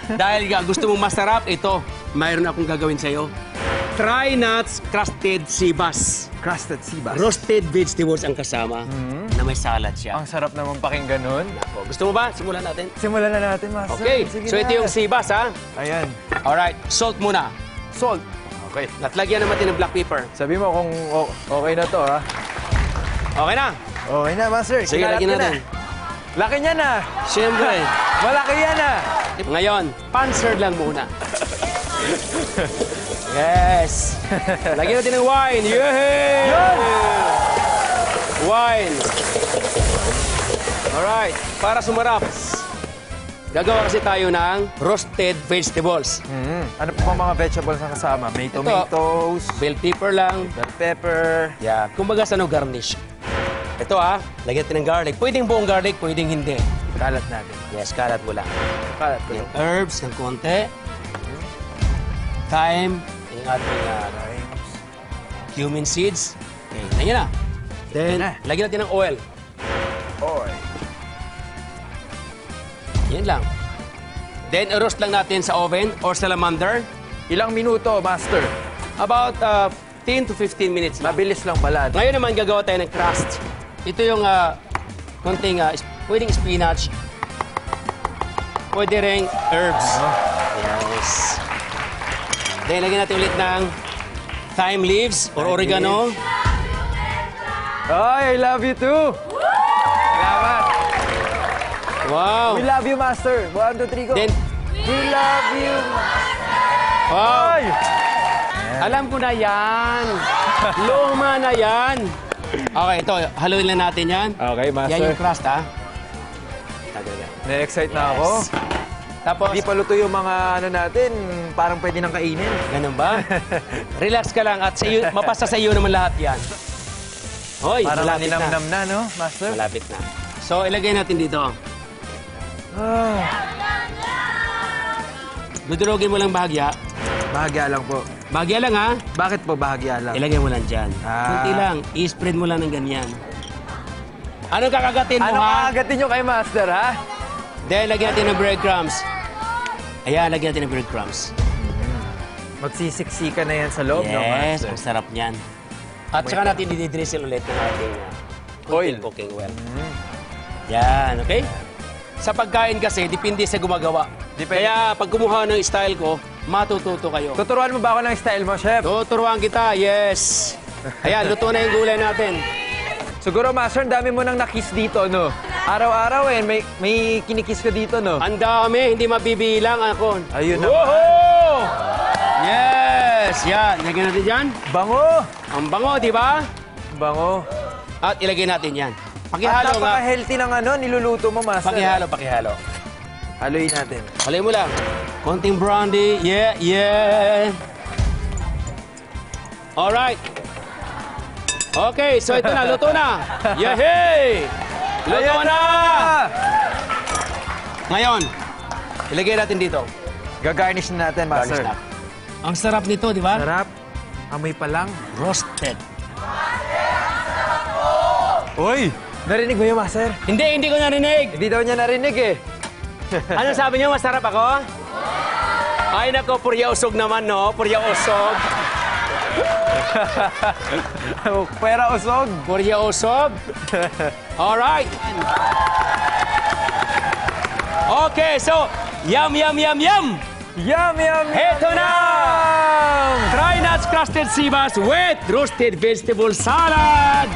Dahil gusto mong masarap, ito, mayroon akong gagawin sa'yo. Try nuts crusted sibas. Crusted sibas. Roasted vegetables ang kasama na may salad siya. Ang sarap naman pakinggan nun. Ako, gusto mo ba? Simulan natin. Simulan na natin, Master. Okay, Sige so na. ito yung sibas, ha? Ayan. Alright, salt muna. Salt. Okay. At lagyan naman natin ng black pepper. Sabi mo kung okay na to, ha? Okay na? Okay na, Master. Sige, Kinalat lagyan ko na. natin. Laki niya na. Siyempre. Malaki yan, ha? Ngayon, panser lang muna. Yes! Lagyan natin ng wine. Yay! Yun! Wine. Alright, para sumarap. Gagawa kasi tayo ng roasted vegetables. Ano po mga vegetables na kasama? May tomatoes, Bell pepper lang. bell pepper. Yeah, kumbaga sa no garnish. Ito lagyan natin ng garlic. Pwedeng buong garlic, pwedeng hindi. Kalat natin. Yes, kalat mo lang. Kalat ko. Yung herbs ng konti. Thyme. Yung ating cumin seeds. Okay, lagyan na. Then, lagyan natin ng oil. Oil. Yan lang. Then, roast lang natin sa oven or salamander. Ilang minuto, Master? About 10 to 15 minutes lang. Mabilis lang pala. Ngayon naman gagawa tayo ng crust. Ito yung konting, pwedeng spinach. Pwede rin herbs. Yes. Then, lagyan natin ulit ng thyme leaves or oregano. Ay, I love you too! Salamat! Wow! We love you, Master! 1, 2, 3, go! Then, We love you, wow! Ay! Alam ko na yan. Luma na yan. Okay, ito. Haluin lang natin yan. Okay, Master. Yan yung crust, ha? Na-excite na ako. Tapos, Hindi pa luto yung mga ano natin, parang pwede nang kainin. ganun ba? Relax ka lang at sa iyo, mapasa sa iyo naman lahat yan. Hoy, Parang malapit na. ninamnam na, no, Master? Malapit na. So, ilagay natin dito. Ah, Dudurugin mo lang bahagya. bahagya lang po. Bahagya lang, ha? Bakit po bahagya lang? Ilagay mo lang dyan. Ah. Kunti lang. I-spread mo lang ng ganyan. Anong kakagatin mo, Ano ha? kakagatin nyo kay Master, ha? Then, lagyan natin ng breadcrumbs. Ayan, lagyan natin ng breadcrumbs. Magsisiksika na yan sa loob, no, Yes, Master? ang sarap niyan. At saka natin dididrizzle ulit ng ating Oil. cooking oil. Yan, okay? Sa pagkain kasi, depende sa gumagawa. Depende. Kaya pag kumuha ng style ko, matututo kayo. Tuturuan mo ba ako ng style mo, Chef? Tuturuan kita, yes. Ayan, luto na yung gulay natin. Siguro, Master, ang dami mo nang nakiss dito, no? Araw-araw, may kinikiss ko dito, no? Ang dami, hindi mabibilang ako. Ayun na. Woohoo! Yes! Yan, lagyan natin dyan. Bango! Ang bango, di ba? Bango. At ilagay natin yan. At Pakihalo nga. napaka-healthy ng ano, niluluto mo, Master. Pakihalo, pakihalo. Haluin natin. Halay mo lang. Konting brandy. Yeah, yeah. Alright. Okay, so ito na. Luto na. Yehey! Luto Ayan na! Ngayon, ilagay natin dito. Gagarnish na natin, Master. Garnish na. Ang sarap nito, di ba? Sarap. Amoy pa lang. Roasted. Uy! Narinig mo yun, Master? Hindi ko narinig. Hindi daw niya narinig, eh. Ano sabi niyo? Masarap ako? Ay, nako, purya usog naman, no? Purya usog. Pera usog. Purya usog. Alright. Okay, so, yum, yum, yum, yum. Yum, yum, Heto na! yum! Try nuts crusted sibas with roasted vegetable salad.